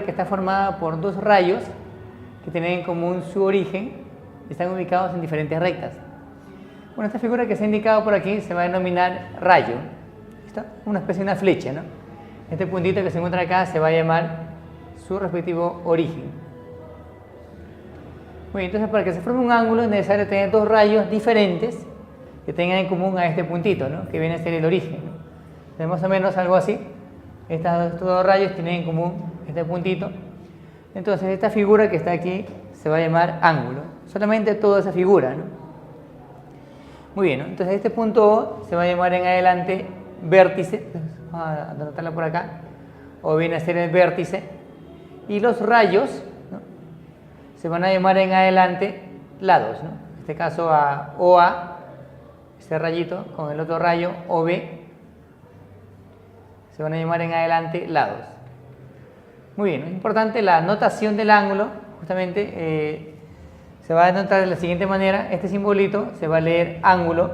que está formada por dos rayos que tienen en común su origen y están ubicados en diferentes rectas. Bueno, esta figura que se ha indicado por aquí se va a denominar rayo. ¿Está? Una especie de una flecha, ¿no? Este puntito que se encuentra acá se va a llamar su respectivo origen. Muy bien, entonces para que se forme un ángulo es necesario tener dos rayos diferentes que tengan en común a este puntito, ¿no? Que viene a ser el origen, ¿no? Entonces, más o menos algo así. Estos dos rayos tienen en común este puntito. Entonces esta figura que está aquí se va a llamar ángulo. Solamente toda esa figura, ¿no? Muy bien, ¿no? Entonces este punto O se va a llamar en adelante vértice. Vamos a anotarlo por acá. O viene a ser el vértice. Y los rayos, ¿no? Se van a llamar en adelante lados, ¿no? En este caso a OA, este rayito, con el otro rayo OB, se van a llamar en adelante lados. Muy bien, es importante la notación del ángulo, justamente se va a anotar de la siguiente manera. Este simbolito se va a leer ángulo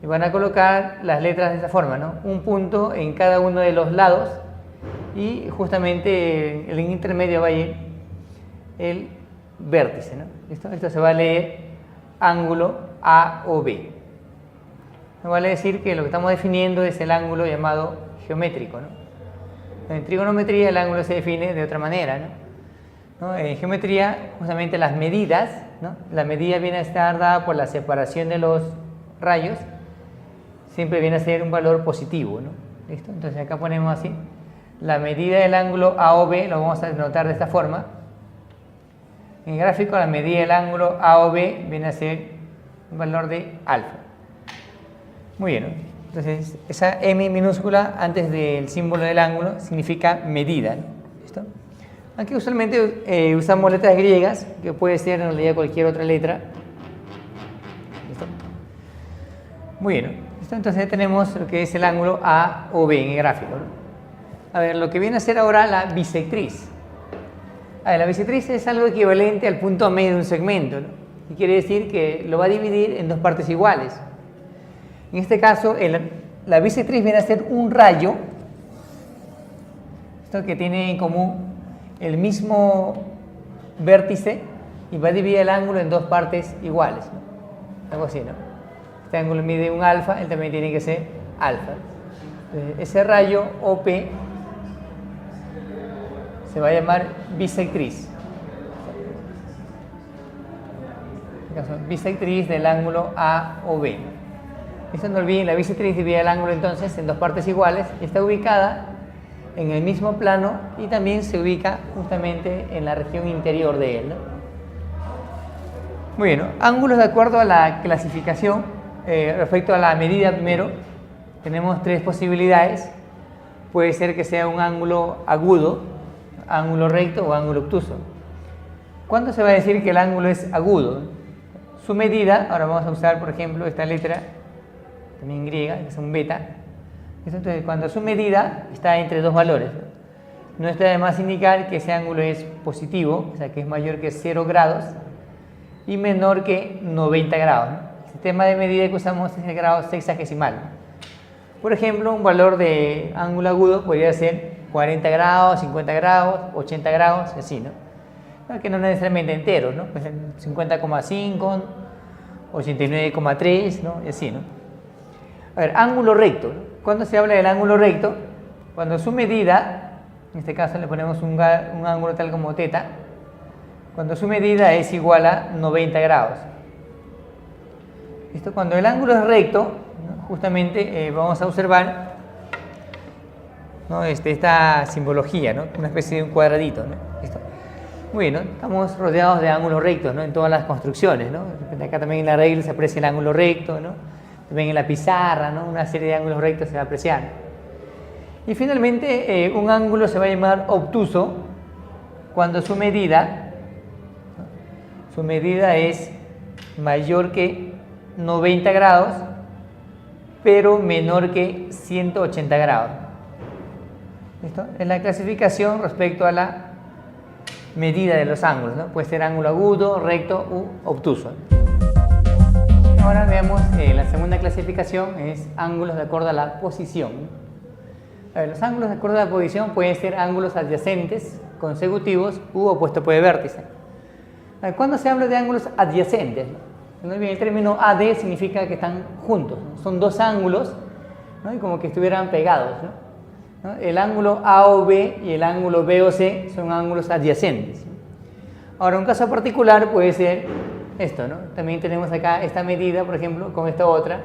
y van a colocar las letras de esa forma, ¿no? Un punto en cada uno de los lados y justamente el intermedio va a ir el vértice, ¿no? ¿Listo? Esto se va a leer ángulo AOB. No vale decir que lo que estamos definiendo es el ángulo llamado geométrico, ¿no? En trigonometría el ángulo se define de otra manera, ¿no? En geometría, justamente las medidas, ¿no? La medida viene a estar dada por la separación de los rayos, siempre viene a ser un valor positivo, ¿no? ¿Listo? Entonces acá ponemos así, la medida del ángulo AOB lo vamos a denotar de esta forma. En el gráfico la medida del ángulo AOB viene a ser un valor de alfa. Muy bien, ¿no? Entonces esa M minúscula antes del símbolo del ángulo significa medida, ¿no? ¿Listo? Aquí usualmente usamos letras griegas, que puede ser en realidad cualquier otra letra. ¿Listo? Muy bien, ¿no? ¿Listo? Entonces tenemos lo que es el ángulo AOB en el gráfico, ¿no? A ver, lo que viene a ser ahora la bisectriz. A ver, la bisectriz es algo equivalente al punto medio de un segmento, ¿no? Y quiere decir que lo va a dividir en dos partes iguales. En este caso, la bisectriz viene a ser un rayo, esto que tiene en común el mismo vértice y va a dividir el ángulo en dos partes iguales, ¿no? Algo así, ¿no? Este ángulo mide un alfa, él también tiene que ser alfa. Ese rayo OP se va a llamar bisectriz. En este caso, bisectriz del ángulo AOB. Esto no olviden, la bisectriz divide el ángulo entonces en dos partes iguales y está ubicada en el mismo plano y también se ubica justamente en la región interior de él, ¿no? Muy bien, ¿no? Ángulos de acuerdo a la clasificación, respecto a la medida primero, tenemos tres posibilidades. Puede ser que sea un ángulo agudo, ángulo recto o ángulo obtuso. ¿Cuándo se va a decir que el ángulo es agudo? Su medida, ahora vamos a usar por ejemplo esta letra, también griega, que es un beta. Entonces, cuando su medida está entre dos valores, no está de más indicar que ese ángulo es positivo, o sea que es mayor que 0 grados y menor que 90 grados, ¿no? El sistema de medida que usamos es el grado sexagesimal. Por ejemplo, un valor de ángulo agudo podría ser 40 grados, 50 grados, 80 grados, y así, ¿no? Que no necesariamente enteros, ¿no? Pues 50,5, 89,3, ¿no? Y así, ¿no? A ver, ángulo recto, ¿no? ¿Cuándo se habla del ángulo recto? Cuando su medida, en este caso le ponemos un ángulo tal como teta, cuando su medida es igual a 90 grados. ¿Listo? Cuando el ángulo es recto, ¿no? Justamente vamos a observar, ¿no? Esta simbología, ¿no? Una especie de un cuadradito, ¿no? ¿Listo? Muy bien, ¿no? Estamos rodeados de ángulos rectos, ¿no? En todas las construcciones, ¿no? Acá también en la regla se aprecia el ángulo recto, ¿no? También en la pizarra, ¿no? Una serie de ángulos rectos se va a apreciar. Y finalmente un ángulo se va a llamar obtuso cuando su medida es mayor que 90 grados pero menor que 180 grados. ¿Listo? Es la clasificación respecto a la medida de los ángulos, ¿no? Puede ser ángulo agudo, recto u obtuso. Ahora veamos la segunda clasificación, es ángulos de acuerdo a la posición. A ver, los ángulos de acuerdo a la posición pueden ser ángulos adyacentes, consecutivos u opuesto por el vértice. Cuando se habla de ángulos adyacentes, ¿no? El término AD significa que están juntos, ¿no? Son dos ángulos, ¿no? Y como que estuvieran pegados, ¿no? El ángulo AOB y el ángulo BOC son ángulos adyacentes. Ahora, un caso particular puede ser esto, ¿no? También tenemos acá esta medida, por ejemplo, con esta otra,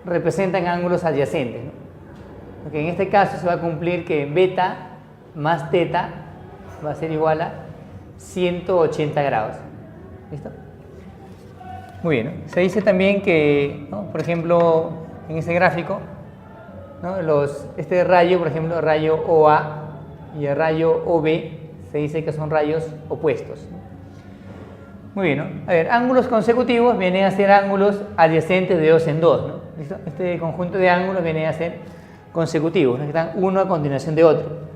representan ángulos adyacentes, ¿no? Porque en este caso se va a cumplir que beta más teta va a ser igual a 180 grados. ¿Listo? Muy bien, ¿no? Se dice también que, ¿no? Por ejemplo, en ese gráfico, ¿no? Este rayo, por ejemplo, el rayo OA y el rayo OB, se dice que son rayos opuestos, ¿no? Muy bien, ¿no? A ver, ángulos consecutivos vienen a ser ángulos adyacentes de dos en dos, ¿no? ¿Listo? Este conjunto de ángulos viene a ser consecutivos, ¿no? Que están uno a continuación de otro.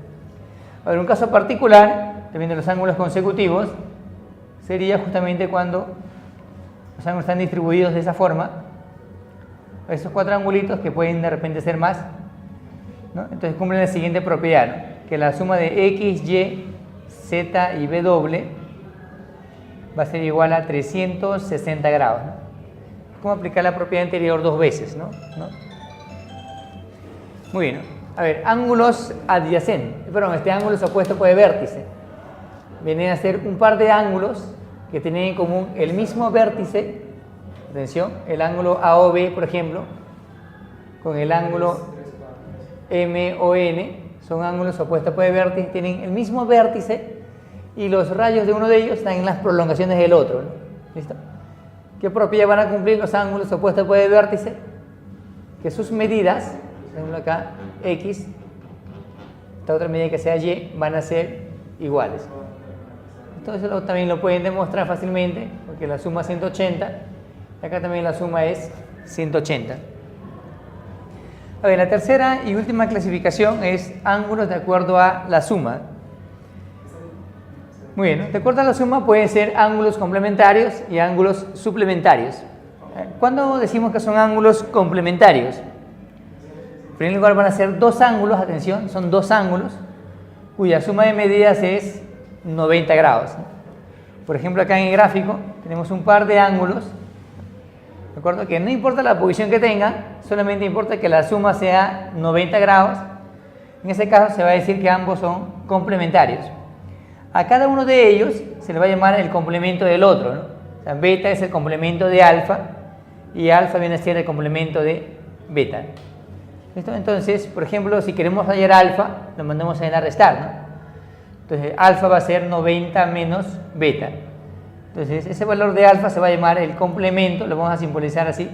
A ver, un caso particular, también de los ángulos consecutivos, sería justamente cuando los ángulos están distribuidos de esa forma, esos cuatro angulitos que pueden de repente ser más, ¿no? Entonces cumplen la siguiente propiedad, ¿no? Que la suma de X, Y, Z y W va a ser igual a 360 grados, ¿no? ¿Cómo aplicar la propiedad anterior dos veces, ¿no? Muy bien, ¿no? A ver, ángulos adyacentes, perdón, este ángulo es opuesto por el vértice. Vienen a ser un par de ángulos que tienen en común el mismo vértice, atención, el ángulo AOB, por ejemplo, con el ángulo MON, son ángulos opuestos por el vértice, tienen el mismo vértice y los rayos de uno de ellos están en las prolongaciones del otro, ¿no? ¿Listo? ¿Qué propiedad van a cumplir los ángulos opuestos por el vértice? Que sus medidas, por ejemplo acá, X, esta otra medida que sea Y, van a ser iguales. Entonces también lo pueden demostrar fácilmente, porque la suma es 180, y acá también la suma es 180. A ver, la tercera y última clasificación es ángulos de acuerdo a la suma. Muy bien, ¿no? De acuerdo a la suma pueden ser ángulos complementarios y ángulos suplementarios. ¿Cuándo decimos que son ángulos complementarios? En primer lugar van a ser dos ángulos, atención, son dos ángulos cuya suma de medidas es 90 grados. Por ejemplo, acá en el gráfico tenemos un par de ángulos, ¿de acuerdo? Que no importa la posición que tengan, solamente importa que la suma sea 90 grados. En ese caso se va a decir que ambos son complementarios. A cada uno de ellos se le va a llamar el complemento del otro, ¿no? O sea, beta es el complemento de alfa y alfa viene a ser el complemento de beta. ¿Listo? Entonces, por ejemplo, si queremos hallar alfa, lo mandamos a restar, ¿no? Entonces, alfa va a ser 90 menos beta. Entonces, ese valor de alfa se va a llamar el complemento, lo vamos a simbolizar así,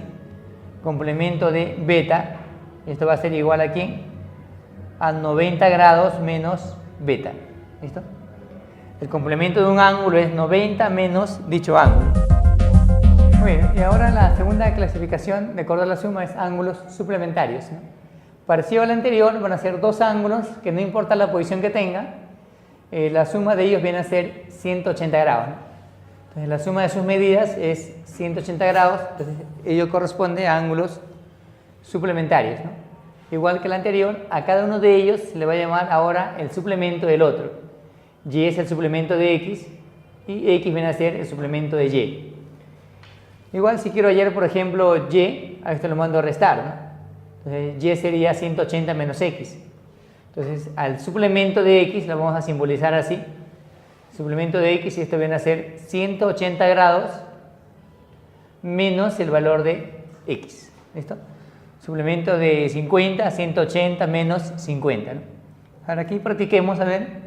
complemento de beta. Esto va a ser igual a ¿quién? A 90 grados menos beta. ¿Listo? El complemento de un ángulo es 90 menos dicho ángulo. Muy bien, y ahora la segunda clasificación de acuerdo a la suma es ángulos suplementarios, ¿no? Parecido al anterior, van a ser dos ángulos que no importa la posición que tengan, la suma de ellos viene a ser 180 grados, ¿no? Entonces la suma de sus medidas es 180 grados, entonces ello corresponde a ángulos suplementarios, ¿no? Igual que el anterior, a cada uno de ellos se le va a llamar ahora el suplemento del otro. Y es el suplemento de X y X viene a ser el suplemento de Y. Igual si quiero hallar, por ejemplo, Y, a esto lo mando a restar, ¿no? Entonces, Y sería 180 menos X. Entonces, al suplemento de X lo vamos a simbolizar así. Suplemento de X, y esto viene a ser 180 grados menos el valor de X. ¿Listo? Suplemento de 50, 180 menos 50, ¿no? Ahora aquí practiquemos, a ver.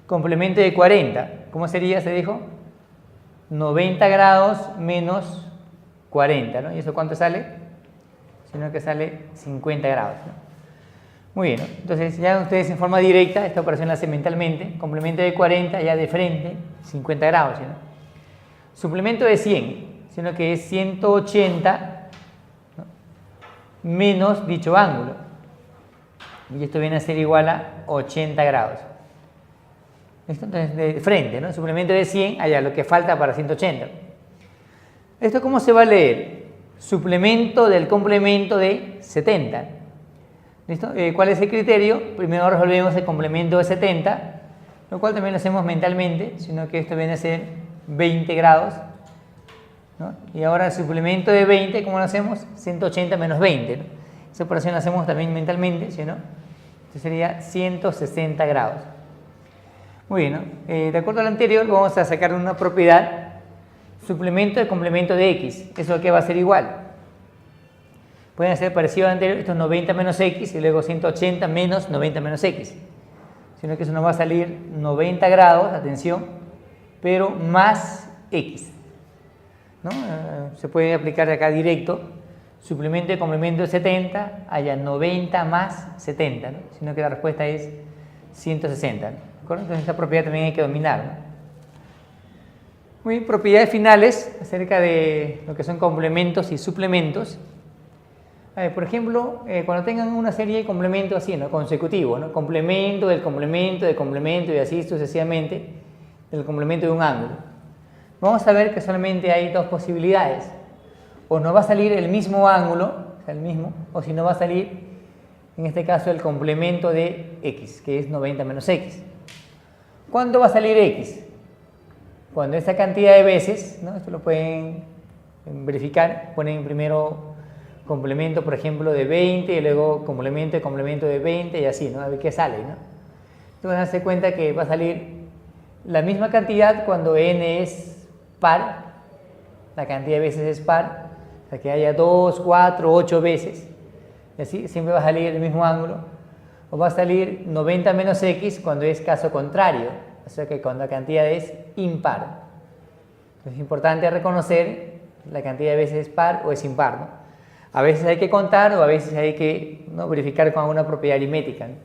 Complemento de 40. ¿Cómo sería? Se dijo 90 grados menos 40, ¿no? ¿Y eso cuánto sale? Sino que sale 50 grados, ¿no? Muy bien, ¿no? Entonces ya ustedes en forma directa, esta operación la hacen mentalmente, complemento de 40 ya de frente, 50 grados, ¿no? Suplemento de 100, sino que es 180, ¿no? Menos dicho ángulo, y esto viene a ser igual a 80 grados. ¿Listo? Entonces de frente, ¿no? Suplemento de 100, allá lo que falta para 180. ¿Esto cómo se va a leer? Suplemento del complemento de 70. ¿Listo? ¿Cuál es el criterio? Primero resolvemos el complemento de 70 lo cual también lo hacemos mentalmente, sino que esto viene a ser 20 grados, ¿no? Y ahora el suplemento de 20, ¿cómo lo hacemos? 180 menos 20, ¿no? Esa operación la hacemos también mentalmente, ¿sí, no? Esto sería 160 grados. Muy bien, ¿no? De acuerdo al anterior, vamos a sacar una propiedad, suplemento de complemento de x. Eso que va a ser igual. Pueden ser parecido al anterior, esto es 90 menos x y luego 180 menos 90 menos x. Sino que eso nos va a salir 90 grados, atención, pero más x, ¿no? Se puede aplicar acá directo, suplemento de complemento de 70, haya 90 más 70, ¿no? Sino que la respuesta es 160, ¿no? Entonces esta propiedad también hay que dominar, ¿no? Muy bien, propiedades finales acerca de lo que son complementos y suplementos. Por ejemplo, cuando tengan una serie de complementos así, ¿no? Consecutivos, ¿no? Complemento del complemento del complemento y así sucesivamente del complemento de un ángulo. Vamos a ver que solamente hay dos posibilidades. O no va a salir el mismo ángulo, o sea, el mismo, o si no va a salir, en este caso, el complemento de x, que es 90 menos x. ¿Cuándo va a salir x? Cuando esa cantidad de veces, ¿no? Esto lo pueden verificar, ponen primero complemento, por ejemplo, de 20 y luego complemento de 20 y así, ¿no? A ver qué sale, ¿no? Entonces van a darse cuenta que va a salir la misma cantidad cuando n es par, la cantidad de veces es par, o sea que haya 2, 4, 8 veces, y así siempre va a salir el mismo ángulo, o va a salir 90 menos x cuando es caso contrario, o sea que cuando la cantidad es impar. Entonces es importante reconocer la cantidad de veces es par o es impar, ¿no? A veces hay que contar o a veces hay que, ¿no?, verificar con alguna propiedad aritmética, ¿no?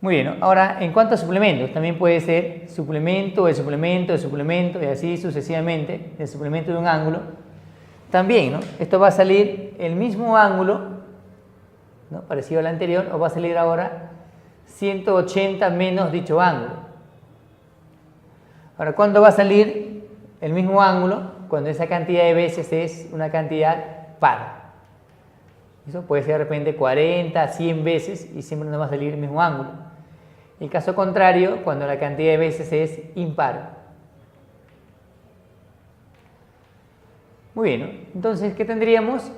Muy bien, ¿no? Ahora, en cuanto a suplementos, también puede ser suplemento, el suplemento, el suplemento y así sucesivamente, el suplemento de un ángulo. También, ¿no? Esto va a salir el mismo ángulo, ¿no?, parecido al anterior, o va a salir ahora 180 menos dicho ángulo. Ahora, ¿cuándo va a salir el mismo ángulo? Cuando esa cantidad de veces es una cantidad par. Eso puede ser de repente 40, 100 veces y siempre nos va a salir el mismo ángulo. El caso contrario, cuando la cantidad de veces es impar. Muy bien, ¿no? Entonces, ¿qué tendríamos?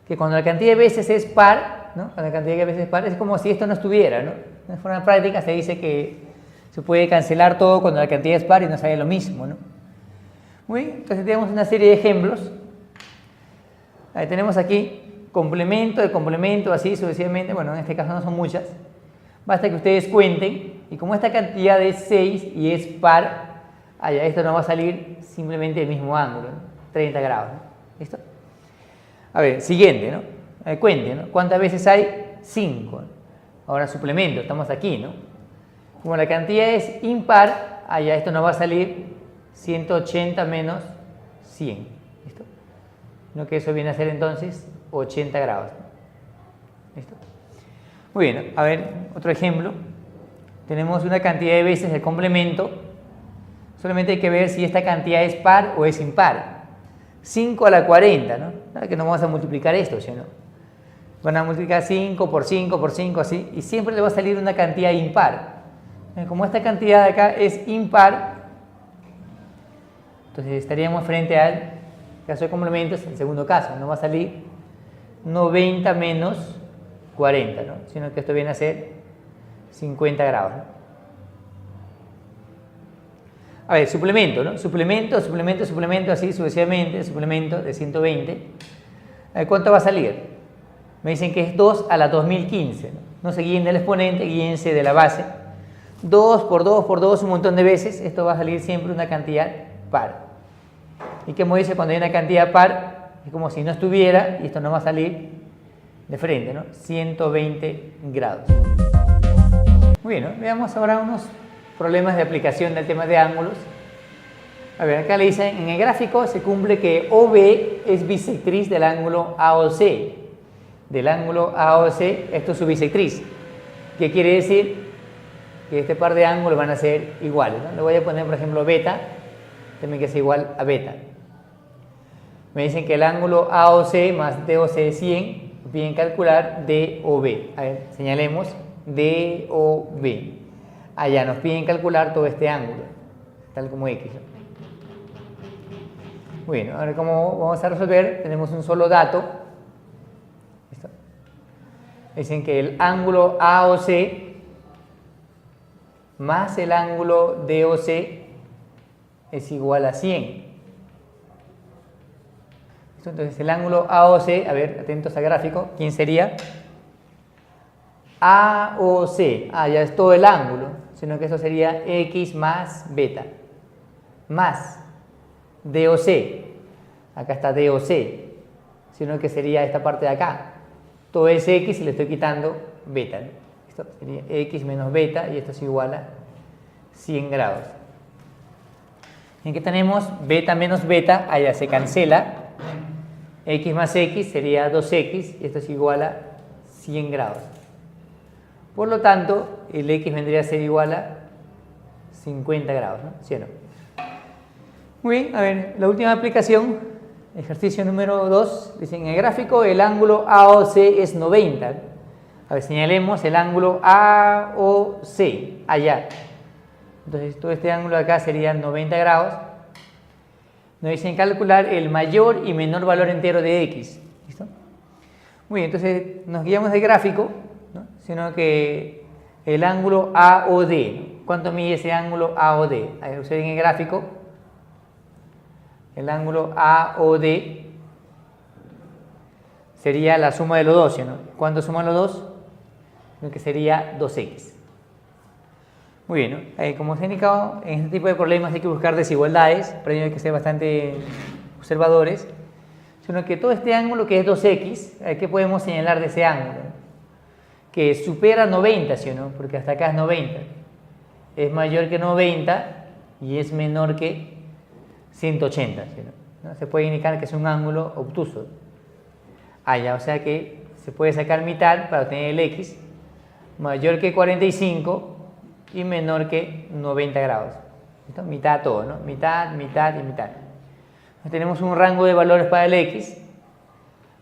Que cuando la cantidad de veces es par, ¿no? Cuando la cantidad de veces es par, es como si esto no estuviera, ¿no? De forma práctica se dice que se puede cancelar todo cuando la cantidad es par y nos sale lo mismo, ¿no? Muy bien, entonces tenemos una serie de ejemplos. Ahí tenemos aquí complemento de complemento, así sucesivamente. Bueno, en este caso no son muchas. Basta que ustedes cuenten. Y como esta cantidad es 6 y es par, allá esto nos va a salir simplemente el mismo ángulo, ¿no? 30 grados, ¿no? ¿Listo? A ver, siguiente, ¿no? Cuenten, ¿no? ¿Cuántas veces hay? 5. Ahora suplemento, estamos aquí, ¿no? Como la cantidad es impar, allá esto nos va a salir 180 menos 100. ¿Listo? ¿No? Que eso viene a ser entonces 80 grados. ¿Listo? Muy bien, a ver, otro ejemplo. Tenemos una cantidad de veces el complemento. Solamente hay que ver si esta cantidad es par o es impar. 5 a la 40, ¿no? Nada que no vamos a multiplicar esto, ¿sí o no? Van a multiplicar 5 por 5 por 5, así, y siempre le va a salir una cantidad impar. Como esta cantidad de acá es impar, entonces estaríamos frente al caso de complementos, el segundo caso, no va a salir 90 menos 40, ¿no? Sino que esto viene a ser 50 grados, ¿no? A ver, suplemento, ¿no? Suplemento, suplemento, suplemento, así sucesivamente, suplemento de 120. A ver, ¿cuánto va a salir? Me dicen que es 2 a la 2015, ¿no? No se guíen del exponente, guíense de la base. 2 por 2 por 2, un montón de veces, esto va a salir siempre una cantidad par. Y como dice, cuando hay una cantidad par, es como si no estuviera, y esto no va a salir de frente, ¿no? 120 grados. Muy bien, ¿no? Veamos ahora unos problemas de aplicación del tema de ángulos. A ver, acá le dicen, en el gráfico se cumple que OB es bisectriz del ángulo AOC. Del ángulo AOC, esto es su bisectriz. ¿Qué quiere decir? Que este par de ángulos van a ser iguales, ¿no? Le voy a poner, por ejemplo, beta, también que es igual a beta. Me dicen que el ángulo AOC más DOC es 100, piden calcular DOB. A ver, señalemos DOB. Allá nos piden calcular todo este ángulo, tal como X, ¿no? Bueno, ahora como vamos a resolver, tenemos un solo dato. ¿Listo? Dicen que el ángulo AOC más el ángulo DOC es igual a 100. ¿Listo? Entonces el ángulo AOC, a ver, atentos al gráfico, ¿quién sería? AOC, ya es todo el ángulo, sino que eso sería X más beta, más DOC, acá está DOC, sino que sería esta parte de acá, todo es X y le estoy quitando beta, ¿no? Esto sería X menos beta y esto es igual a 100 grados. En que tenemos beta menos beta, allá se cancela, X más X sería 2X y esto es igual a 100 grados. Por lo tanto, el X vendría a ser igual a 50 grados, ¿no? ¿Sí o no? Muy bien, a ver, la última aplicación, ejercicio número 2, dice en el gráfico el ángulo AOC es 90. A ver, señalemos el ángulo AOC, allá. Entonces, todo este ángulo de acá sería 90 grados. Nos dicen calcular el mayor y menor valor entero de X. ¿Listo? Muy bien, entonces nos guiamos del gráfico, ¿no? Sino que el ángulo AOD, ¿no? ¿Cuánto mide ese ángulo AOD? A ver, ustedes en el gráfico, el ángulo AOD sería la suma de los dos, ¿no? ¿Cuánto suman los dos? Lo que sería 2X. Muy bien, ¿no? Como se ha indicado, en este tipo de problemas hay que buscar desigualdades, pero hay que ser bastante observadores, sino que todo este ángulo que es 2X, ¿qué podemos señalar de ese ángulo? Que supera 90, ¿sí o no? Porque hasta acá es 90. Es mayor que 90 y es menor que 180, ¿sí o no? ¿No? Se puede indicar que es un ángulo obtuso. Ya, o sea que se puede sacar mitad para obtener el X, mayor que 45 y menor que 90 grados. ¿Listo? Mitad todo, ¿no? Mitad, mitad y mitad. Entonces tenemos un rango de valores para el X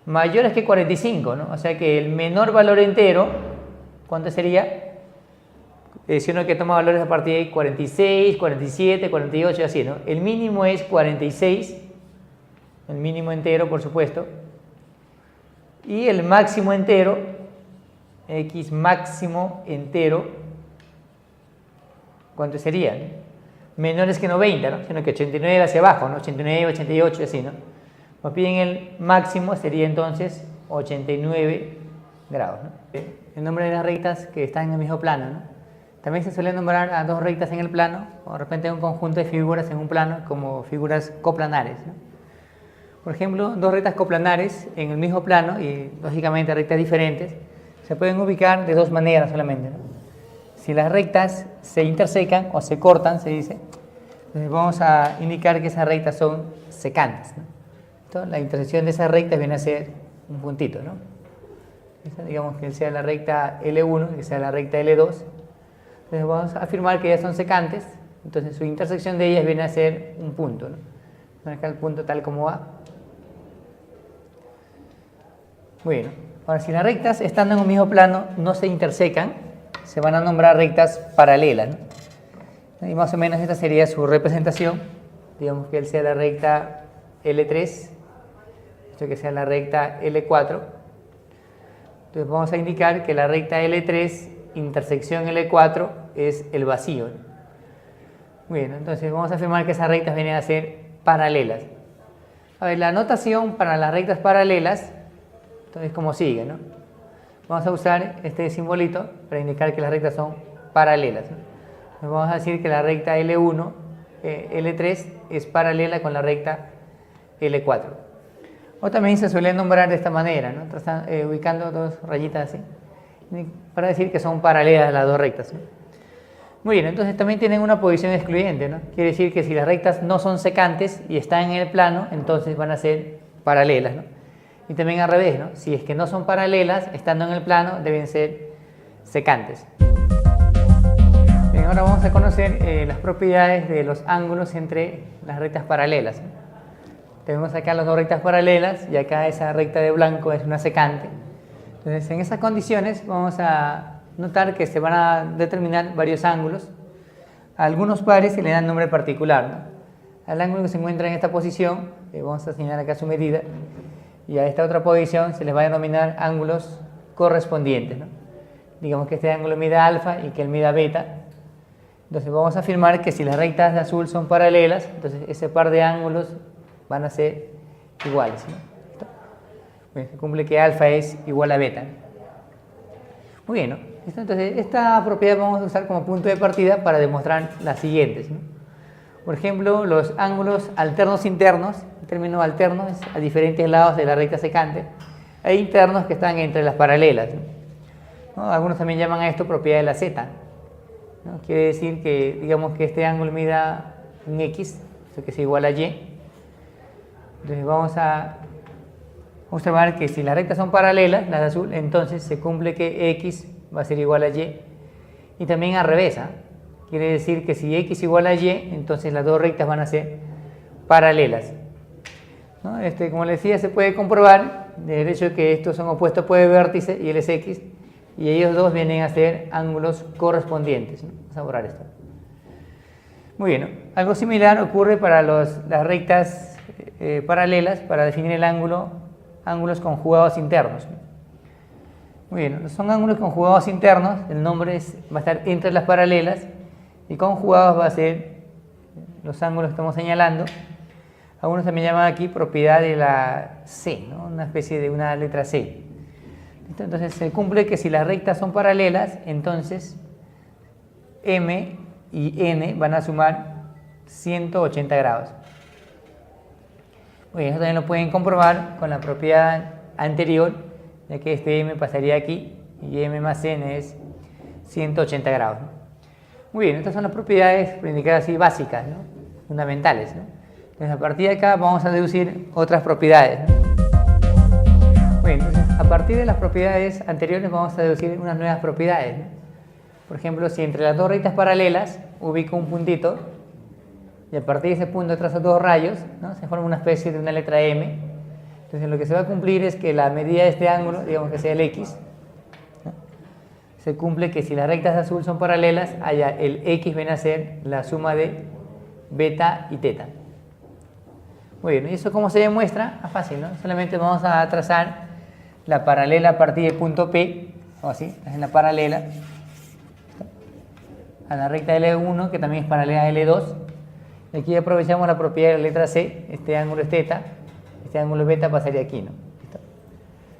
mayores que 45, ¿no? O sea que el menor valor entero, ¿cuánto sería? Si uno que toma valores a partir de 46, 47, 48, así, ¿no? El mínimo es 46, el mínimo entero, por supuesto, y el máximo entero, X máximo entero, ¿cuánto sería? Menores que 90, ¿no? Sino que 89 hacia abajo, ¿no? 89, 88, así, ¿no? Nos piden el máximo, sería entonces 89 grados, ¿no? El nombre de las rectas que están en el mismo plano, ¿no? También se suele nombrar a dos rectas en el plano, o de repente un conjunto de figuras en un plano, como figuras coplanares, ¿no? Por ejemplo, dos rectas coplanares en el mismo plano, y lógicamente rectas diferentes, se pueden ubicar de dos maneras solamente, ¿no? Si las rectas se intersecan o se cortan, se dice, entonces vamos a indicar que esas rectas son secantes, ¿no? Entonces, la intersección de esas rectas viene a ser un puntito, ¿no? Digamos que sea la recta L1 y que sea la recta L2. Entonces vamos a afirmar que ellas son secantes, entonces su intersección de ellas viene a ser un punto, ¿no? Marcar el punto tal como va. Bueno, ahora si las rectas estando en un mismo plano no se intersecan, se van a nombrar rectas paralelas, ¿no? Y más o menos esta sería su representación. Digamos que él sea la recta L3, esto que sea la recta L4. Entonces vamos a indicar que la recta L3 intersección L4 es el vacío, ¿no? Bueno, entonces vamos a afirmar que esas rectas vienen a ser paralelas. A ver, la notación para las rectas paralelas, entonces como sigue, ¿no? Vamos a usar este simbolito para indicar que las rectas son paralelas, ¿no? Entonces vamos a decir que la recta L1, L3 es paralela con la recta L4. O también se suele nombrar de esta manera, ¿no? Ubicando dos rayitas así, para decir que son paralelas las dos rectas, ¿no? Muy bien, entonces también tienen una posición excluyente, ¿no? Quiere decir que si las rectas no son secantes y están en el plano, entonces van a ser paralelas, ¿no? Y también al revés, ¿no? Si es que no son paralelas, estando en el plano, deben ser secantes. Bien, ahora vamos a conocer las propiedades de los ángulos entre las rectas paralelas, ¿no? Tenemos acá las dos rectas paralelas y acá esa recta de blanco es una secante. Entonces, en esas condiciones vamos a notar que se van a determinar varios ángulos. A algunos pares se le dan nombre particular, ¿no? Al ángulo que se encuentra en esta posición, vamos a señalar acá su medida, y a esta otra posición se les va a denominar ángulos correspondientes, ¿no? Digamos que este ángulo mida alfa y que el mida beta. Entonces vamos a afirmar que si las rectas de azul son paralelas, entonces ese par de ángulos van a ser iguales, ¿no? Bien, se cumple que alfa es igual a beta, ¿no? Muy bien, ¿no? Entonces esta propiedad vamos a usar como punto de partida para demostrar las siguientes, ¿no? Por ejemplo, los ángulos alternos internos, el término alterno es a diferentes lados de la recta secante, hay internos que están entre las paralelas, ¿no? Algunos también llaman a esto propiedad de la z, ¿no? Quiere decir que, digamos que este ángulo mida un x, esto que es igual a y. Entonces vamos a observar que si las rectas son paralelas, las de azul, entonces se cumple que x va a ser igual a y. Y también al revés, ¿eh? Quiere decir que si x igual a y, entonces las dos rectas van a ser paralelas, ¿no? Como les decía, se puede comprobar del hecho de que estos son opuestos por el vértice y él es x, y ellos dos vienen a ser ángulos correspondientes, ¿no? Vamos a borrar esto. Muy bien, ¿no? Algo similar ocurre para las rectas paralelas para definir el ángulos conjugados internos, ¿no? Muy bien, son ángulos conjugados internos, el nombre va a estar entre las paralelas, y conjugados va a ser los ángulos que estamos señalando. Algunos también llaman aquí propiedad de la C, ¿no? Una especie de una letra C. Entonces se cumple que si las rectas son paralelas, entonces M y N van a sumar 180 grados. Muy bien, eso también lo pueden comprobar con la propiedad anterior, ya que este M pasaría aquí y M más N es 180 grados, ¿no? Muy bien, estas son las propiedades, por indicar así, básicas, ¿no? Fundamentales, ¿no? Entonces a partir de acá vamos a deducir otras propiedades, ¿no? Muy bien, entonces a partir de las propiedades anteriores vamos a deducir unas nuevas propiedades, ¿no? Por ejemplo, si entre las dos rectas paralelas ubico un puntito y a partir de ese punto trazo dos rayos, ¿no? Se forma una especie de una letra M. Entonces lo que se va a cumplir es que la medida de este ángulo, digamos que sea el x, ¿no? Se cumple que si las rectas de azul son paralelas, allá el x viene a ser la suma de beta y teta. Muy bien, ¿y eso cómo se demuestra? Ah, fácil, ¿no? Solamente vamos a trazar la paralela a partir del punto P, o así, es la paralela a la recta L1, que también es paralela a L2. Y aquí aprovechamos la propiedad de la letra C, este ángulo es teta, este ángulo beta pasaría aquí, ¿no? ¿Listo?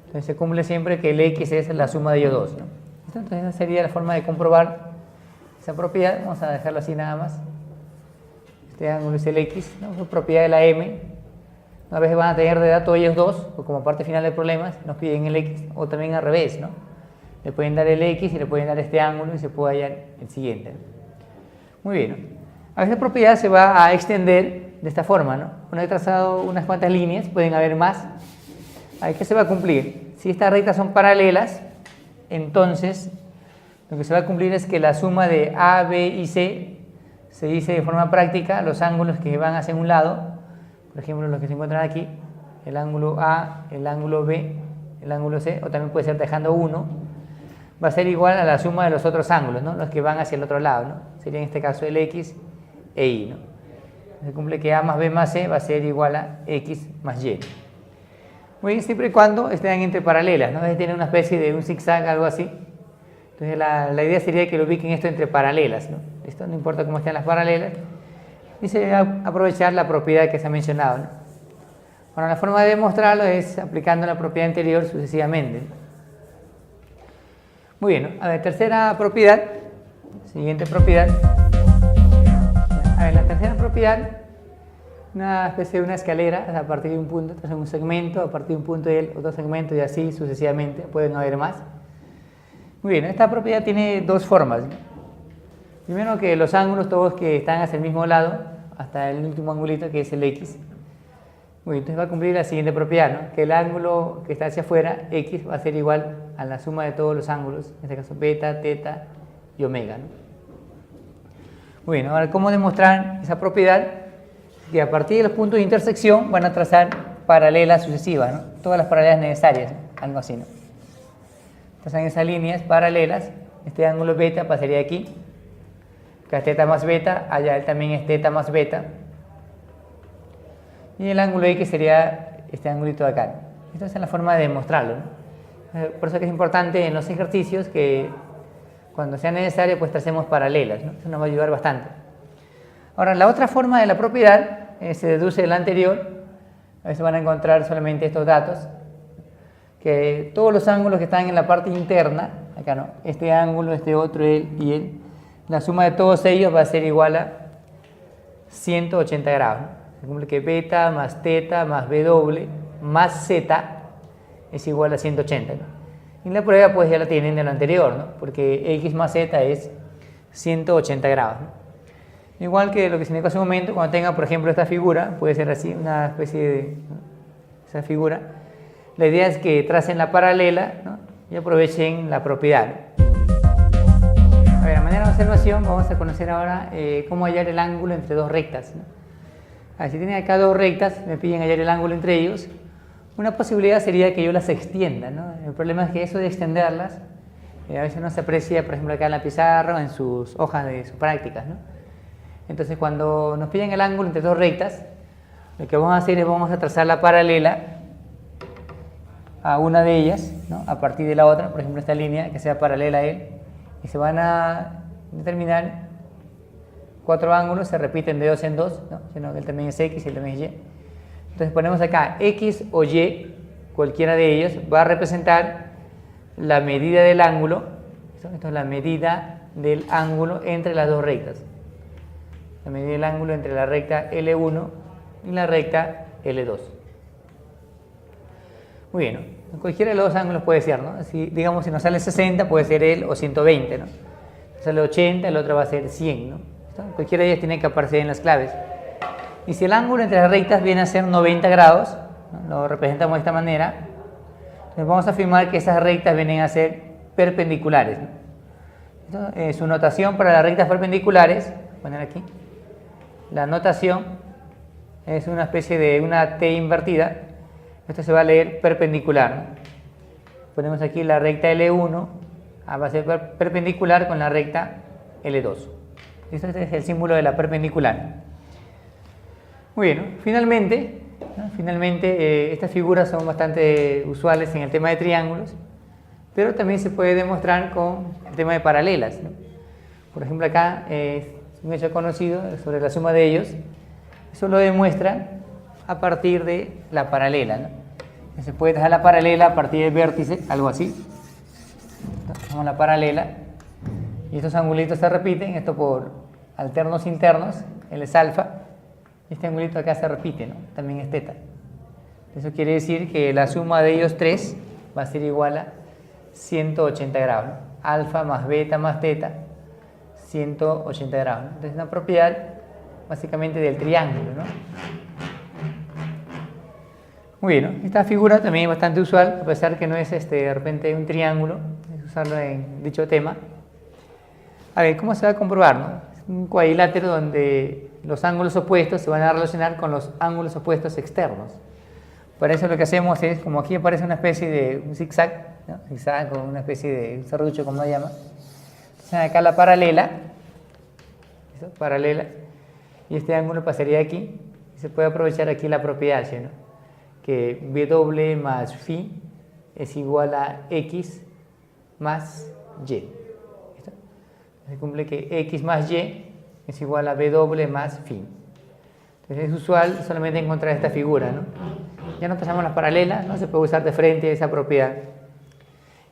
Entonces se cumple siempre que el x es la suma de ellos dos, ¿no? ¿Listo? Entonces esa sería la forma de comprobar esa propiedad. Vamos a dejarlo así nada más. Este ángulo es el x, ¿no? Es propiedad de la m. A veces van a tener de dato ellos dos, o como parte final del problema nos piden el x, o también al revés, ¿no? Le pueden dar el x y le pueden dar este ángulo y se puede hallar el siguiente, ¿no? Muy bien, ¿no? A esta propiedad se va a extender de esta forma, ¿no? Una vez trazado unas cuantas líneas, pueden haber más. ¿A qué se va a cumplir? Si estas rectas son paralelas, entonces lo que se va a cumplir es que la suma de A, B y C se dice de forma práctica los ángulos que van hacia un lado. Por ejemplo, los que se encuentran aquí, el ángulo A, el ángulo B, el ángulo C, o también puede ser dejando 1, va a ser igual a la suma de los otros ángulos, ¿no? Los que van hacia el otro lado, ¿no? Sería en este caso el X e Y, ¿no? Se cumple que A más B más C va a ser igual a X más Y. Muy bien, siempre y cuando estén entre paralelas, ¿no? Debe tener una especie de un zigzag, algo así. Entonces la idea sería que lo ubiquen esto entre paralelas, ¿no? ¿Listo? No importa cómo estén las paralelas. Y se va a aprovechar la propiedad que se ha mencionado, ¿no? Bueno, la forma de demostrarlo es aplicando la propiedad anterior sucesivamente. Muy bien, ¿no? A ver, tercera propiedad. Siguiente propiedad. A ver, la tercera propiedad, una especie de una escalera a partir de un punto, entonces un segmento, a partir de un punto y otro segmento y así sucesivamente, pueden haber más. Muy bien, esta propiedad tiene dos formas, ¿no? Primero que los ángulos todos que están hacia el mismo lado, hasta el último angulito que es el x. Muy bien, entonces va a cumplir la siguiente propiedad, ¿no? Que el ángulo que está hacia afuera, x, va a ser igual a la suma de todos los ángulos, en este caso beta, teta y omega, ¿no? Muy bien, ahora ¿cómo demostrar esa propiedad? Que a partir de los puntos de intersección van a trazar paralelas sucesivas, ¿no? Todas las paralelas necesarias, ¿no? Algo así, ¿no? Trazan esas líneas paralelas este ángulo beta pasaría aquí. Acá es teta más beta, allá también es teta más beta. Y el ángulo X sería este ángulo de acá, ¿no? Esta es la forma de demostrarlo, ¿no? Por eso que es importante en los ejercicios que cuando sea necesario pues tracemos paralelas, ¿no? Eso nos va a ayudar bastante. Ahora, la otra forma de la propiedad se deduce de la anterior. A veces van a encontrar solamente estos datos, que todos los ángulos que están en la parte interna, acá no, este ángulo, este otro, él y él, la suma de todos ellos va a ser igual a 180 grados, ¿no? Se cumple que beta más teta más w más z es igual a 180, ¿no? Y la prueba pues ya la tienen de lo anterior, ¿no? Porque x más z es 180 grados, ¿no? Igual que lo que se indicó hace un momento, cuando tenga por ejemplo esta figura, puede ser así, una especie de, ¿no?, esa figura. La idea es que tracen la paralela, ¿no?, y aprovechen la propiedad, ¿no? A ver, a manera de observación vamos a conocer ahora cómo hallar el ángulo entre dos rectas, ¿no? A ver, si tienen acá dos rectas, me piden hallar el ángulo entre ellos. Una posibilidad sería que yo las extienda, ¿no? El problema es que eso de extenderlas a veces no se aprecia, por ejemplo, acá en la pizarra o en sus hojas de sus prácticas, ¿no? Entonces, cuando nos piden el ángulo entre dos rectas, lo que vamos a hacer es vamos a trazar la paralela a una de ellas, ¿no?, a partir de la otra, por ejemplo, esta línea que sea paralela a él, y se van a determinar cuatro ángulos, se repiten de dos en dos, ¿no?, sino que él también es X y él también es Y. Entonces ponemos acá X o Y, cualquiera de ellos, va a representar la medida del ángulo. Esto es la medida del ángulo entre las dos rectas. La medida del ángulo entre la recta L1 y la recta L2. Muy bien, ¿no? Cualquiera de los dos ángulos puede ser, ¿no? Si, digamos, si nos sale 60, puede ser él o 120, ¿no? Si sale 80, el otro va a ser 100, ¿no? Cualquiera de ellos tiene que aparecer en las claves. Y si el ángulo entre las rectas viene a ser 90 grados, ¿no?, lo representamos de esta manera, entonces vamos a afirmar que esas rectas vienen a ser perpendiculares, ¿no? Entonces, su notación para las rectas perpendiculares, voy a poner aquí, la notación es una especie de una T invertida. Esto se va a leer perpendicular, ¿no? Ponemos aquí la recta L1, va a ser perpendicular con la recta L2. Este es el símbolo de la perpendicular. Muy bien, ¿no? Finalmente, estas figuras son bastante usuales en el tema de triángulos, pero también se puede demostrar con el tema de paralelas, ¿no? Por ejemplo, acá es un hecho conocido sobre la suma de ellos. Eso lo demuestra a partir de la paralela, ¿no? Se puede trazar la paralela a partir del vértice, algo así. Trazamos la paralela y estos angulitos se repiten, esto por alternos internos, él es alfa. Este angulito acá se repite, ¿no? También es teta. Eso quiere decir que la suma de ellos tres va a ser igual a 180 grados, ¿no? Alfa más beta más teta, 180 grados, ¿no? Entonces es una propiedad básicamente del triángulo, ¿no? Muy bien, ¿no? Esta figura también es bastante usual, a pesar que no es de repente un triángulo, es usarlo en dicho tema. A ver, ¿cómo se va a comprobar, no? Es un cuadrilátero donde los ángulos opuestos se van a relacionar con los ángulos opuestos externos. Para eso lo que hacemos es, como aquí aparece una especie de un zigzag, ¿no? Zigzag o una especie de serrucho, como se llama. Entonces acá la paralela, ¿eso? Paralela, y este ángulo pasaría aquí, y se puede aprovechar aquí la propiedad, ¿sí?, ¿no?, que W más phi es igual a X más Y. ¿Listo? Se cumple que X más Y es igual a W más phi. Entonces es usual solamente encontrar esta figura, ¿no? Ya no pasamos las paralelas, ¿no? Se puede usar de frente esa propiedad.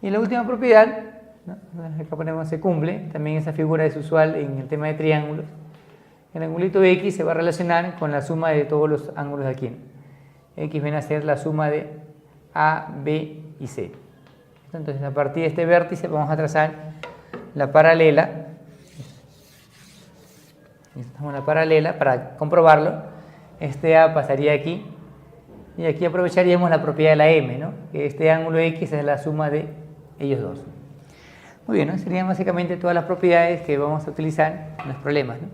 Y la última propiedad, ¿no?, acá ponemos se cumple, también esa figura es usual en el tema de triángulos. El angulito X se va a relacionar con la suma de todos los ángulos de aquí, ¿no? X viene a ser la suma de A, B y C. Entonces, a partir de este vértice vamos a trazar la paralela. Necesitamos la paralela para comprobarlo. Este A pasaría aquí. Y aquí aprovecharíamos la propiedad de la M, ¿no?, que este ángulo X es la suma de ellos dos. Muy bien, ¿no? Serían básicamente todas las propiedades que vamos a utilizar en los problemas, ¿no?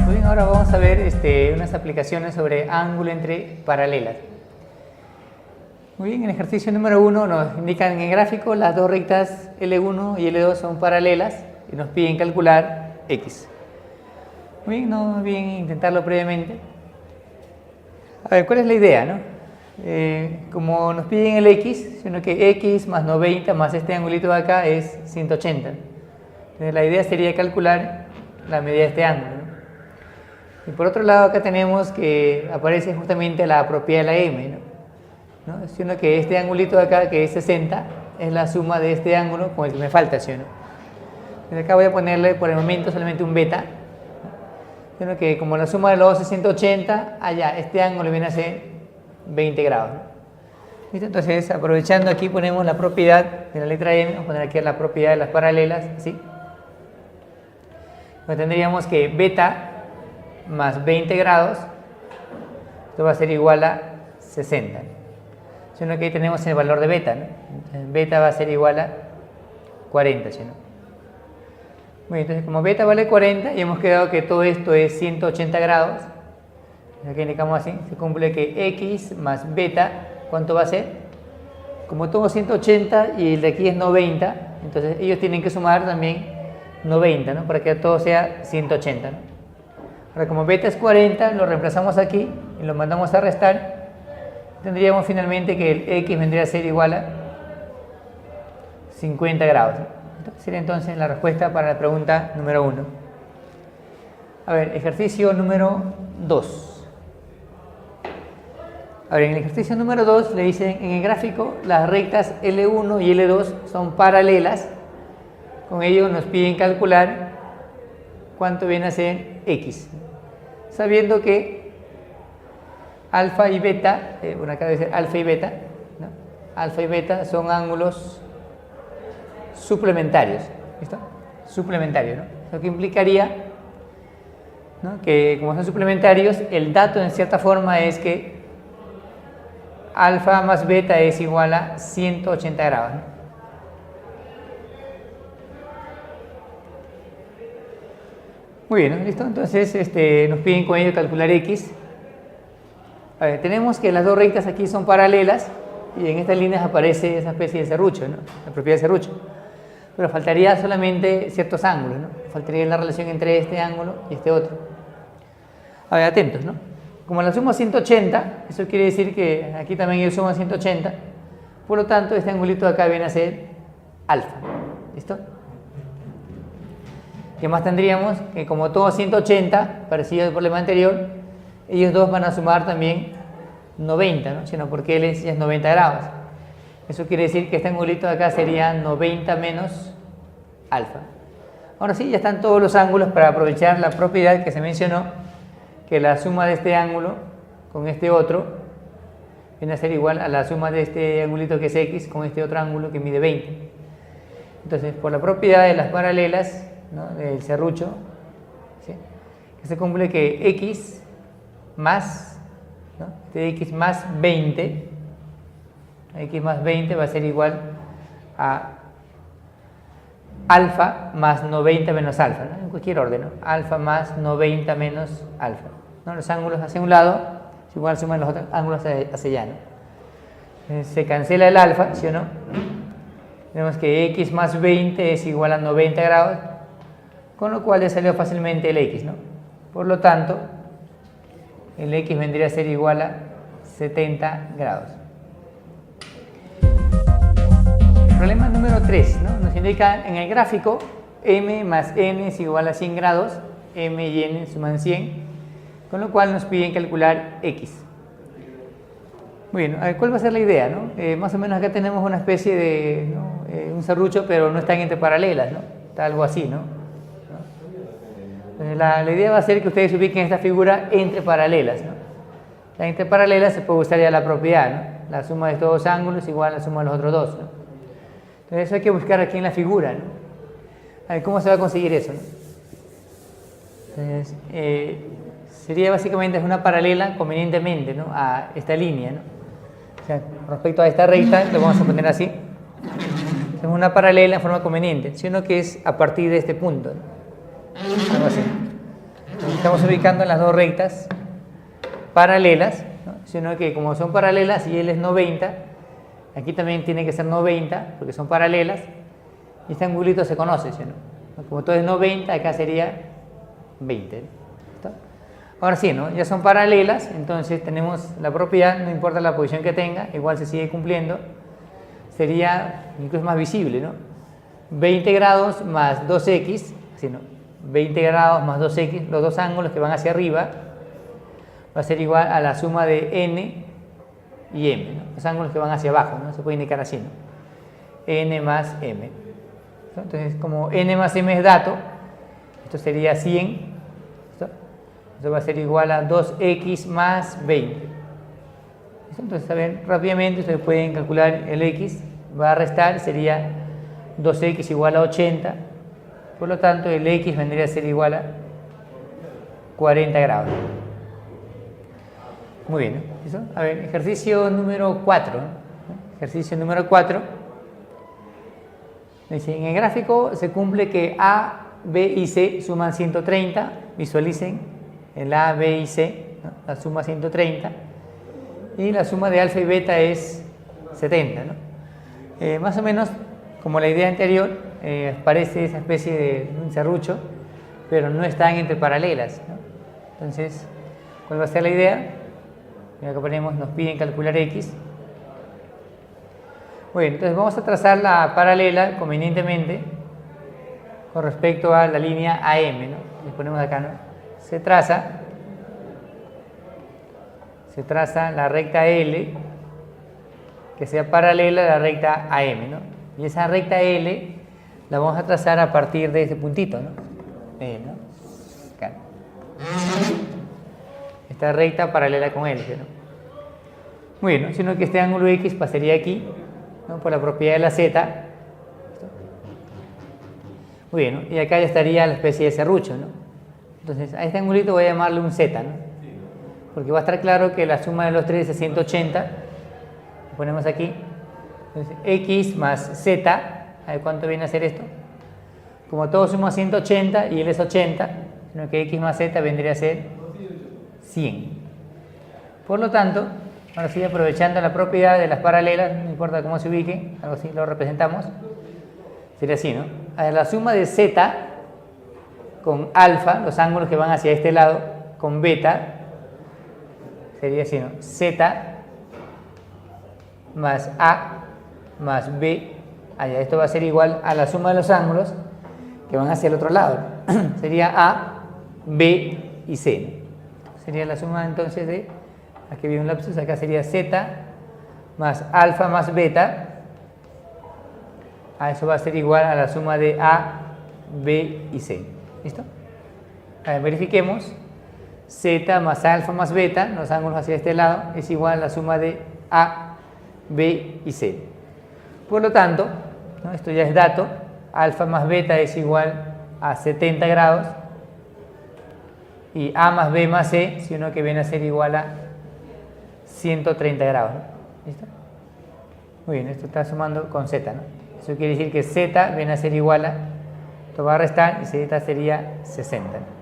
Muy bien, ahora vamos a ver unas aplicaciones sobre ángulo entre paralelas. Muy bien, en el ejercicio número 1 nos indican en el gráfico las dos rectas L1 y L2 son paralelas y nos piden calcular X. Muy bien, no bien intentarlo previamente. A ver, ¿cuál es la idea, no? Como nos piden el X, sino que X más 90 más este angulito de acá es 180. Entonces la idea sería calcular la medida de este ángulo, ¿no? Y por otro lado acá tenemos que aparece justamente la propiedad de la M, ¿no? Sino que este angulito de acá, que es 60, es la suma de este ángulo con el que me falta, ¿sí o no? Entonces acá voy a ponerle por el momento solamente un beta, ¿no? Sino que como la suma de los dos es 180, allá este ángulo viene a ser 20 grados, ¿no? ¿Listo? Entonces, aprovechando aquí ponemos la propiedad de la letra M, vamos a poner aquí la propiedad de las paralelas, ¿sí? Entonces tendríamos que beta más 20 grados, esto va a ser igual a 60. Sino que ahí tenemos el valor de beta, ¿no? Entonces, beta va a ser igual a 40, ¿sí, no? Bueno, entonces como beta vale 40 y hemos quedado que todo esto es 180 grados, aquí indicamos así, se cumple que X más beta, ¿cuánto va a ser? Como todo 180 y el de aquí es 90, entonces ellos tienen que sumar también 90, ¿no? Para que todo sea 180, ¿no? Ahora como beta es 40, lo reemplazamos aquí y lo mandamos a restar. Tendríamos finalmente que el X vendría a ser igual a 50 grados. Sería entonces la respuesta para la pregunta número 1. A ver, ejercicio número 2. A ver, en el ejercicio número 2 le dicen en el gráfico las rectas L1 y L2 son paralelas. Con ello nos piden calcular cuánto viene a ser X. Sabiendo que alfa y beta, bueno acá debe ser alfa y beta, ¿no? Alfa y beta son ángulos suplementarios, ¿listo? Suplementarios, ¿no? Lo que implicaría, ¿no?, que como son suplementarios, el dato en cierta forma es que alfa más beta es igual a 180 grados, ¿no? Muy bien, ¿no? ¿Listo? Entonces nos piden con ello calcular X. A ver, tenemos que las dos rectas aquí son paralelas y en estas líneas aparece esa especie de serrucho, ¿no? La propiedad de serrucho. Pero faltaría solamente ciertos ángulos, ¿no? Faltaría la relación entre este ángulo y este otro. A ver, atentos, ¿no? Como la suma 180, eso quiere decir que aquí también ellos suman 180, por lo tanto este angulito de acá viene a ser alfa. ¿Listo? Y además tendríamos que como todo 180, parecido al problema anterior, ellos dos van a sumar también 90, ¿no? Sino porque él ya es 90 grados. Eso quiere decir que este angulito de acá sería 90 menos alfa. Ahora sí, ya están todos los ángulos para aprovechar la propiedad que se mencionó, que la suma de este ángulo con este otro viene a ser igual a la suma de este angulito que es X con este otro ángulo que mide 20. Entonces, por la propiedad de las paralelas, ¿no?, del serrucho, ¿sí?, que se cumple que X más, ¿no?, este X más 20, X más 20 va a ser igual a alfa más 90 menos alfa, ¿no?, en cualquier orden, ¿no? Alfa más 90 menos alfa, ¿no? Los ángulos hacia un lado es igual a suma de los otros ángulos hacia allá, ¿no? Se cancela el alfa, ¿sí o no? Tenemos que X más 20 es igual a 90 grados, con lo cual le salió fácilmente el X, ¿no? Por lo tanto, el X vendría a ser igual a 70 grados. Problema número 3, ¿no? Nos indica en el gráfico M más N es igual a 100 grados, M y N suman 100, con lo cual nos piden calcular X. Muy bien, a ver, ¿cuál va a ser la idea, no? Más o menos acá tenemos una especie de, ¿no?, un serrucho, pero no están entre paralelas, ¿no? Está algo así, ¿no? La idea va a ser que ustedes ubiquen esta figura entre paralelas, ¿no? La entre paralelas se puede usar ya la propiedad, ¿no? La suma de estos dos ángulos es igual a la suma de los otros dos, ¿no? Entonces eso hay que buscar aquí en la figura, ¿no? A ver, ¿cómo se va a conseguir eso, no? Entonces, sería básicamente una paralela convenientemente, ¿no?, a esta línea, ¿no? O sea, respecto a esta recta, lo vamos a poner así. Es una paralela en forma conveniente, sino que es a partir de este punto, ¿no? Algo así. Estamos ubicando las dos rectas paralelas, ¿no?, sino que como son paralelas y él es 90, Aquí también tiene que ser 90, porque son paralelas. Y este angulito se conoce, ¿sí, no? Como todo es 90, acá sería 20. ¿Listo? Ahora sí, ¿no? Ya son paralelas, entonces tenemos la propiedad, no importa la posición que tenga, igual se sigue cumpliendo. Sería incluso más visible, ¿no? 20 grados más 2x, así, ¿no? 20 grados más 2x, los dos ángulos que van hacia arriba, va a ser igual a la suma de n y m, ¿no? Los ángulos que van hacia abajo, ¿no? Se puede indicar así, ¿no? N más m. Entonces, como n más m es dato, esto sería 100. ¿Listo? Esto va a ser igual a 2x más 20. ¿Listo? Entonces, a ver, rápidamente ustedes pueden calcular el x, va a restar, sería 2x igual a 80. Por lo tanto, el x vendría a ser igual a 40 grados. Muy bien, ¿no? ¿Listo? A ver, ejercicio número 4. ¿No? Ejercicio número 4. Dice, en el gráfico se cumple que A, B y C suman 130. Visualicen el A, B y C, ¿no? La suma 130. Y la suma de alfa y beta es 70, ¿no? Más o menos como la idea anterior, parece esa especie de un serrucho, pero no están entre paralelas, ¿no? Entonces, ¿cuál va a ser la idea? Mira que ponemos, nos piden calcular x. Bueno, entonces vamos a trazar la paralela convenientemente con respecto a la línea AM, ¿no? Le ponemos acá, ¿no? Se traza la recta L que sea paralela a la recta AM, ¿no? Y esa recta L la vamos a trazar a partir de este puntito, ¿no? ¿No? Acá. Esta recta paralela con L, ¿no? Muy bien, ¿no? Sino que este ángulo X pasaría aquí, ¿no? Por la propiedad de la Z. ¿Listo? Muy bien, ¿no? Y acá ya estaría la especie de serrucho, ¿no? Entonces, a este angulito voy a llamarle un Z, ¿no? Porque va a estar claro que la suma de los tres es 180. Lo ponemos aquí. Entonces, X más Z, a ver cuánto viene a ser esto. Como todo suma 180 y él es 80, sino que X más Z vendría a ser 100. Por lo tanto, ahora sí, aprovechando la propiedad de las paralelas, no importa cómo se ubique, algo así lo representamos, sería así, ¿no? A ver, la suma de Z con alfa, los ángulos que van hacia este lado, con beta, sería así, ¿no? Z más A más B, allá esto va a ser igual a la suma de los ángulos que van hacia el otro lado, ¿no? Sería A, B y C. Sería la suma entonces de, aquí viene un lapsus, acá sería Z más alfa más beta, a eso va a ser igual a la suma de A, B y C. ¿Listo? A ver, verifiquemos. Z más alfa más beta, los ángulos hacia este lado, es igual a la suma de A, B y C. Por lo tanto, ¿no? Esto ya es dato, alfa más beta es igual a 70 grados y A más B más C, sino que viene a ser igual a 130 grados, ¿no? ¿Listo? Muy bien, esto está sumando con Z, ¿no? Eso quiere decir que Z viene a ser igual a, esto va a restar y Z sería 60, ¿no?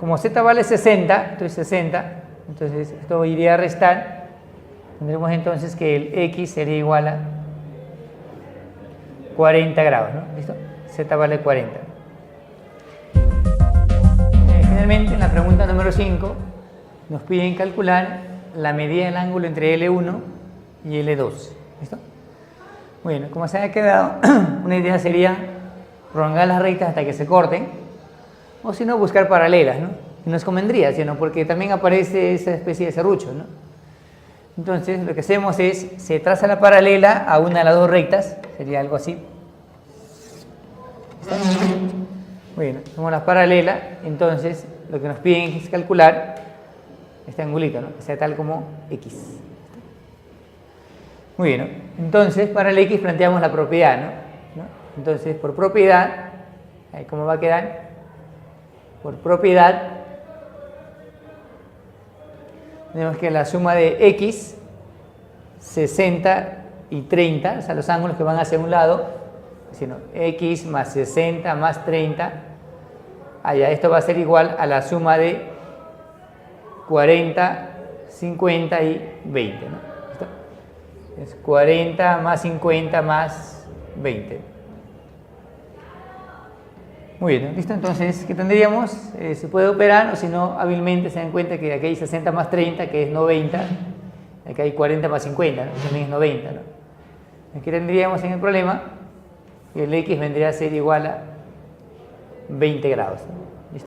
Como Z vale 60, entonces 60, entonces esto iría a restar. Tendremos entonces que el X sería igual a 40 grados, ¿no? ¿Listo? Z vale 40. Finalmente, en la pregunta número 5, nos piden calcular la medida del ángulo entre L1 y L2. ¿Listo? Bueno, como se ha quedado, una idea sería prolongar las rectas hasta que se corten, o si no, buscar paralelas, ¿no? Y nos convendría, ¿sí, no? Porque también aparece esa especie de serrucho, ¿no? Entonces, lo que hacemos es, se traza la paralela a una de las dos rectas, sería algo así. ¿Está? Muy bien, hacemos la paralela, entonces lo que nos piden es calcular este angulito, ¿no? Que sea tal como X. Muy bien, ¿no? Entonces, para el X planteamos la propiedad, ¿no? Entonces, por propiedad, ¿cómo va a quedar? Por propiedad, tenemos que la suma de X, 60 y 30, o sea, los ángulos que van hacia un lado, sino X más 60 más 30, allá esto va a ser igual a la suma de 40, 50 y 20, ¿no? ¿Listo? Es 40 más 50 más 20. Muy bien, ¿listo? Entonces, ¿qué tendríamos? Se puede operar, o si no, hábilmente se dan cuenta que aquí hay 60 más 30, que es 90. Aquí hay 40 más 50, ¿no? También es 90, ¿no? Aquí tendríamos en el problema que el X vendría a ser igual a 20 grados, ¿no?